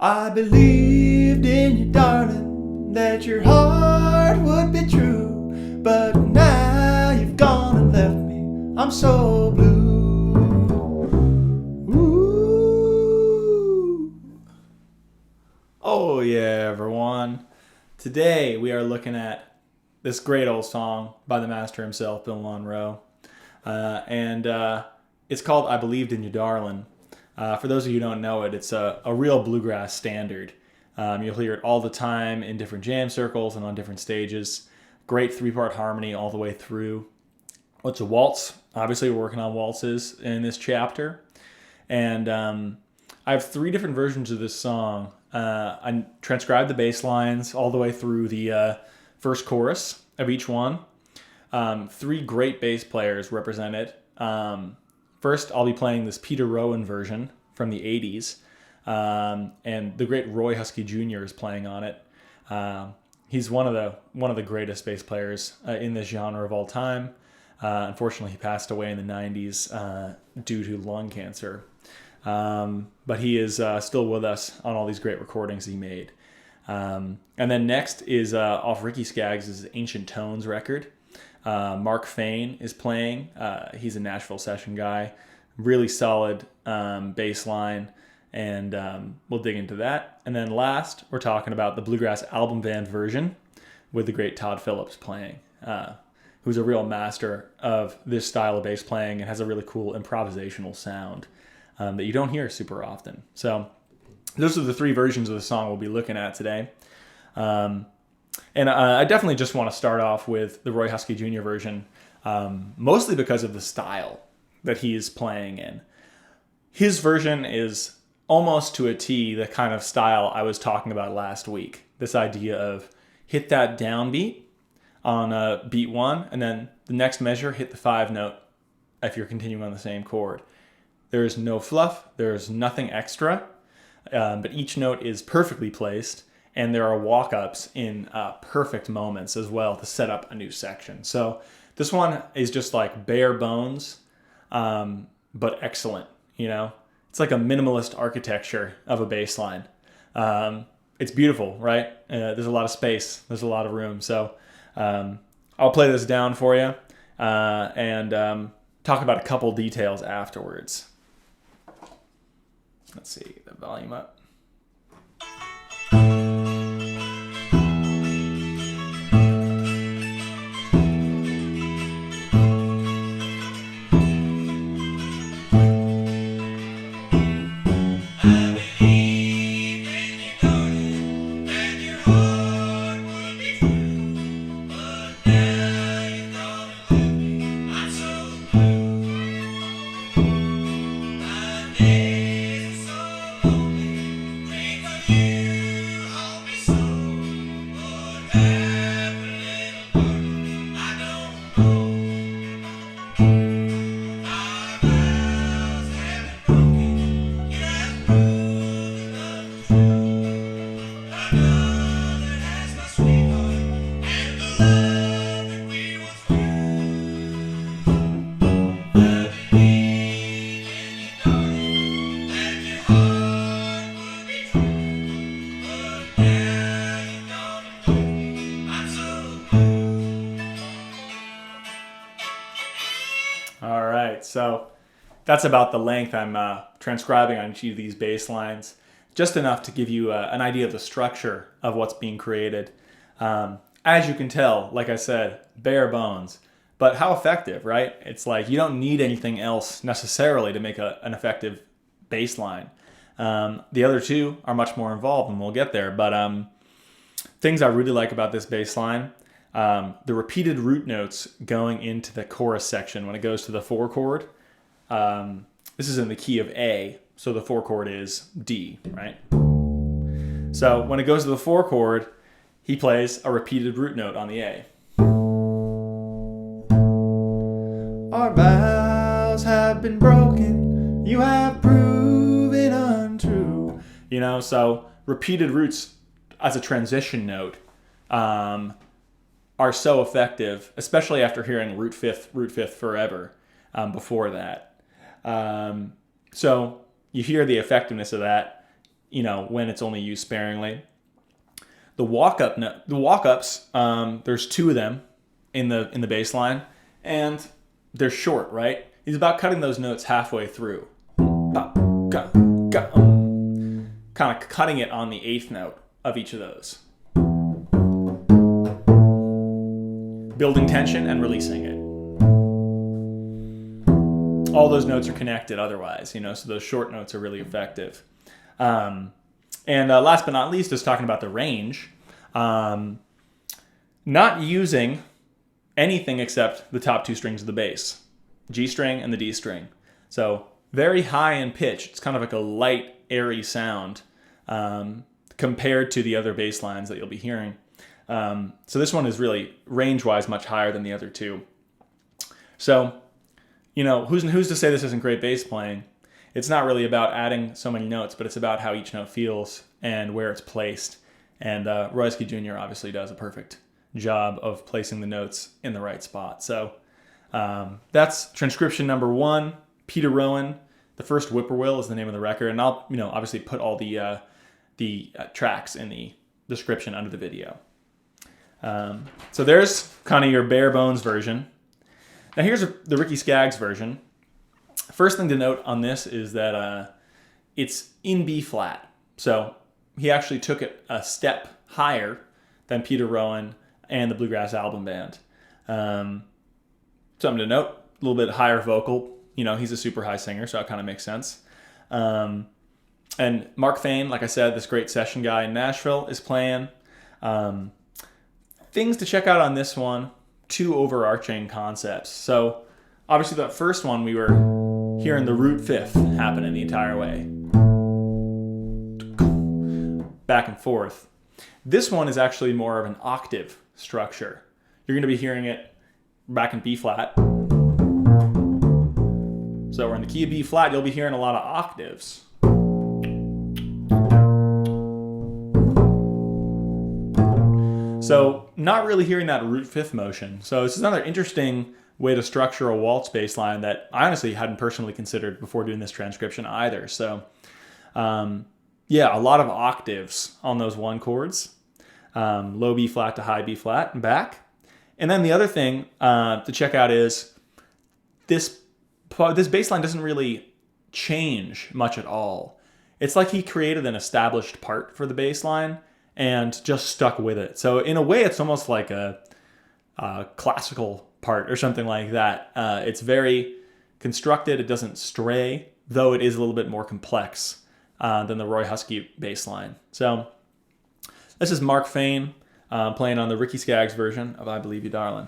I believed in you, darling, that your heart would be true. But now you've gone and left me, I'm so blue. Ooh. Oh yeah, everyone. Today we are looking at this great old song by the master himself, Bill Monroe. And it's called I Believed in You, Darlin. For those of you who don't know it, it's a real bluegrass standard. You'll hear it all the time in different jam circles and on different stages. Great three-part harmony all the way through. It's a waltz. Obviously, we're working on waltzes in this chapter. And I have three different versions of this song. I transcribed the bass lines all the way through the first chorus of each one. Three great bass players represent it. First, I'll be playing this Peter Rowan version from the 80s, and the great Roy Huskey Jr. is playing on it. He's one of the greatest bass players in this genre of all time. Unfortunately, he passed away in the 90s due to lung cancer, but he is still with us on all these great recordings he made. And then next is off Ricky Skaggs' Ancient Tones record. Mark Fain is playing. He's a Nashville session guy. Really solid bass line, and we'll dig into that. And then last, we're talking about the Bluegrass album band version with the great Todd Phillips playing, who's a real master of this style of bass playing and has a really cool improvisational sound that you don't hear super often. So those are the three versions of the song we'll be looking at today. And I definitely just want to start off with the Roy Huskey Jr. version, mostly because of the style that he is playing in. His version is almost to a T the kind of style I was talking about last week. This idea of hit that downbeat on beat one, and then the next measure, hit the 5 note if you're continuing on the same chord. There is no fluff, there's nothing extra, but each note is perfectly placed. And there are walk-ups in perfect moments as well to set up a new section. So this one is just like bare bones, but excellent. You know, it's like a minimalist architecture of a bass line. It's beautiful, right? There's a lot of space. There's a lot of room. So I'll play this down for you and talk about a couple details afterwards. Let's see, the volume up. So that's about the length I'm transcribing on each of these bass lines, just enough to give you an idea of the structure of what's being created. As you can tell, like I said, bare bones, but how effective, right? It's like you don't need anything else necessarily to make an effective bass line. The other two are much more involved, and we'll get there, but things I really like about this bass line, the repeated root notes going into the chorus section when it goes to the 4 chord. This is in the key of A, so the 4 chord is D, right? So when it goes to the 4 chord, he plays a repeated root note on the A. Our vows have been broken, you have proven untrue. You know, so repeated roots as a transition note are so effective, especially after hearing root fifth forever before that. So you hear the effectiveness of that when it's only used sparingly. The walk-ups, there's two of them in the bass line, and they're short, right? He's about cutting those notes halfway through. Kind of cutting it on the eighth note of each of those. Building tension and releasing it. All those notes are connected otherwise, so those short notes are really effective. And last but not least is talking about the range. Not using anything except the top two strings of the bass, G string and the D string. So very high in pitch. It's kind of like a light, airy sound compared to the other bass lines that you'll be hearing. So this one is really range-wise much higher than the other two. So, who's to say this isn't great bass playing? It's not really about adding so many notes, but it's about how each note feels and where it's placed. And Royski Jr. obviously does a perfect job of placing the notes in the right spot. So that's transcription number 1, Peter Rowan. The First Whippoorwill is the name of the record, and I'll obviously put all the tracks in the description under the video. So there's kind of your bare bones version. Now here's the Ricky Skaggs version. First thing to note on this is that it's in B flat. So he actually took it a step higher than Peter Rowan and the Bluegrass Album Band. Something to note, a little bit higher vocal. He's a super high singer, so it kind of makes sense. And Mark Thain, like I said, this great session guy in Nashville, is playing. Things to check out on this one, 2 overarching concepts. So obviously that first one, we were hearing the root fifth happening the entire way. Back and forth. This one is actually more of an octave structure. You're going to be hearing it back in B flat. So we're in the key of B flat, you'll be hearing a lot of octaves. So not really hearing that root fifth motion. So this is another interesting way to structure a waltz bass line that I honestly hadn't personally considered before doing this transcription either. So a lot of octaves on those one chords. Low B flat to high B flat and back. And then the other thing to check out is this bass line doesn't really change much at all. It's like he created an established part for the bass line and just stuck with it. So in a way, it's almost like a classical part or something like that. It's very constructed. It doesn't stray, though it is a little bit more complex than the Roy Huskey bass line. So this is Mark Thain playing on the Ricky Skaggs version of I Believe You, Darlin'.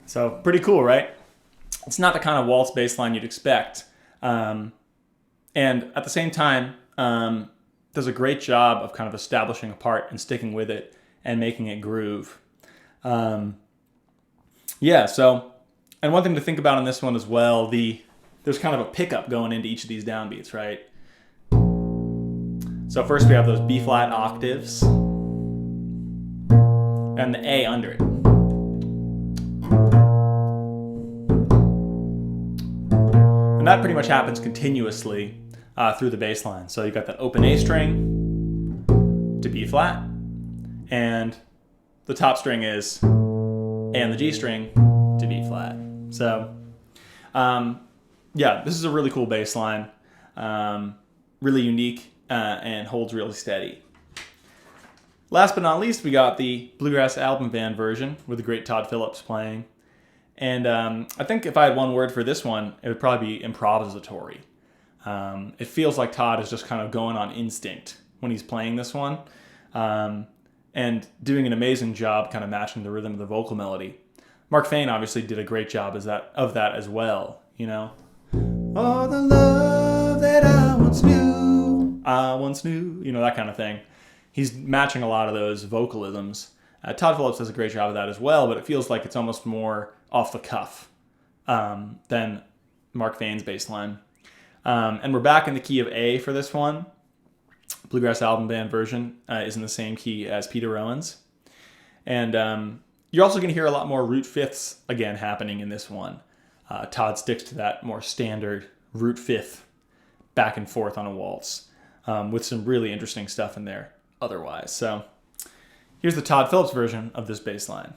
So pretty cool, right? It's not the kind of waltz bass line you'd expect. And at the same time, does a great job of kind of establishing a part and sticking with it and making it groove. And one thing to think about on this one as well, there's kind of a pickup going into each of these downbeats, right? So first we have those B flat octaves and the A under it. And that pretty much happens continuously through the bass line. So you've got that open A string, to B flat, and the top string is and the G string to B flat. So, yeah, this is a really cool bass line, really unique, and holds really steady. Last but not least, we got the Bluegrass album band version with the great Todd Phillips playing. And I think if I had one word for this one, it would probably be improvisatory. It feels like Todd is just kind of going on instinct when he's playing this one, and doing an amazing job kind of matching the rhythm of the vocal melody. Mark Fain obviously did a great job of that as well, you know. Oh, the love that I once knew, you know, that kind of thing. He's matching a lot of those vocalisms. Todd Phillips does a great job of that as well, but it feels like it's almost more off the cuff than Mark Fain's bass line. And we're back in the key of A for this one. Bluegrass album band version is in the same key as Peter Rowan's. And you're also going to hear a lot more root fifths again happening in this one. Todd sticks to that more standard root fifth back and forth on a waltz with some really interesting stuff in there otherwise. So here's the Todd Phillips version of this bass line.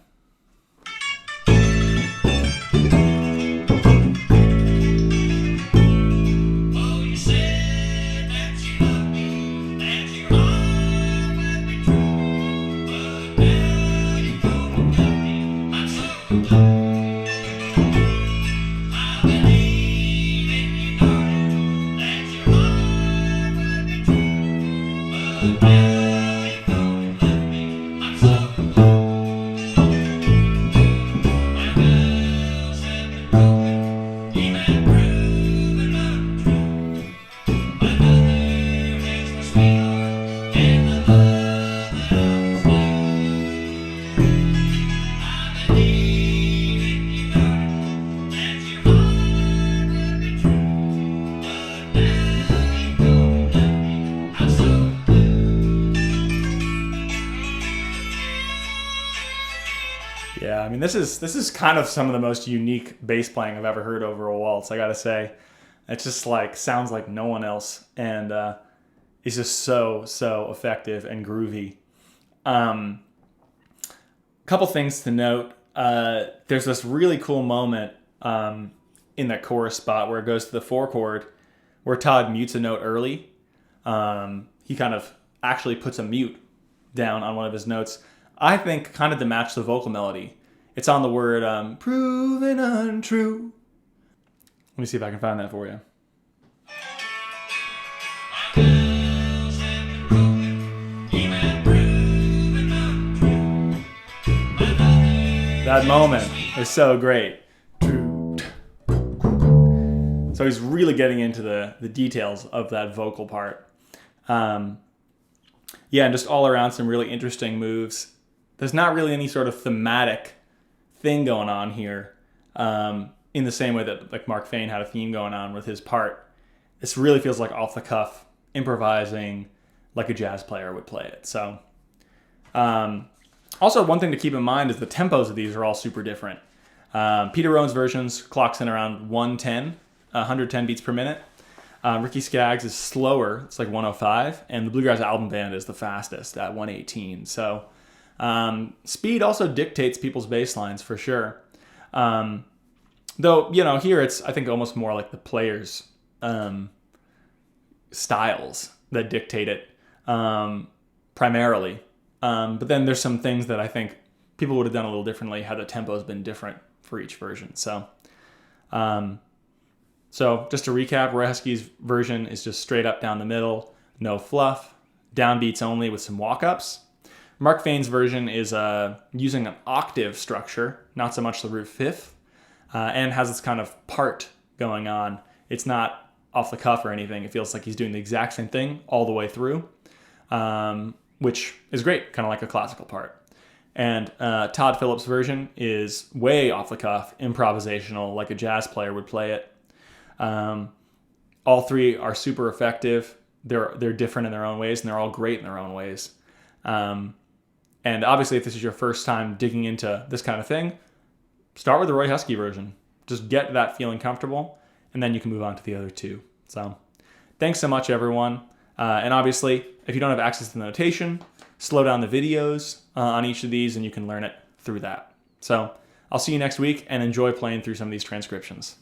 Yeah, I mean, this is kind of some of the most unique bass playing I've ever heard over a waltz, I gotta say. It just like sounds like no one else, and it's just so effective and groovy. Couple things to note. There's this really cool moment in that chorus spot where it goes to the 4 chord, where Todd mutes a note early. He kind of actually puts a mute down on one of his notes, I think kind of to match the vocal melody. It's on the word proven untrue. Let me see if I can find that for you. That moment is so great. So he's really getting into the details of that vocal part. Yeah, and just all around some really interesting moves. There's not really any sort of thematic thing going on here in the same way that like Mark Fain had a theme going on with his part. This really feels like off the cuff, improvising like a jazz player would play it. So also one thing to keep in mind is the tempos of these are all super different. Peter Rowan's versions clocks in around 110 beats per minute. Ricky Skaggs is slower, it's like 105, and the Bluegrass album band is the fastest at 118. So speed also dictates people's bass lines for sure. Though, you know, here it's, I think, almost more like the players' styles that dictate it primarily. But then there's some things that I think people would have done a little differently had the tempo's been different for each version. So just to recap, Roy Huskey's version is just straight up down the middle, no fluff, downbeats only with some walk-ups. Mark Fain's version is using an octave structure, not so much the root fifth, and has this kind of part going on. It's not off the cuff or anything. It feels like he's doing the exact same thing all the way through, which is great, kind of like a classical part. And Todd Phillips' version is way off the cuff, improvisational, like a jazz player would play it. All three are super effective. They're different in their own ways, and they're all great in their own ways. And obviously, if this is your first time digging into this kind of thing, start with the Roy Huskey version. Just get that feeling comfortable, and then you can move on to the other two. So thanks so much, everyone. And obviously, if you don't have access to the notation, slow down the videos on each of these and you can learn it through that. So I'll see you next week and enjoy playing through some of these transcriptions.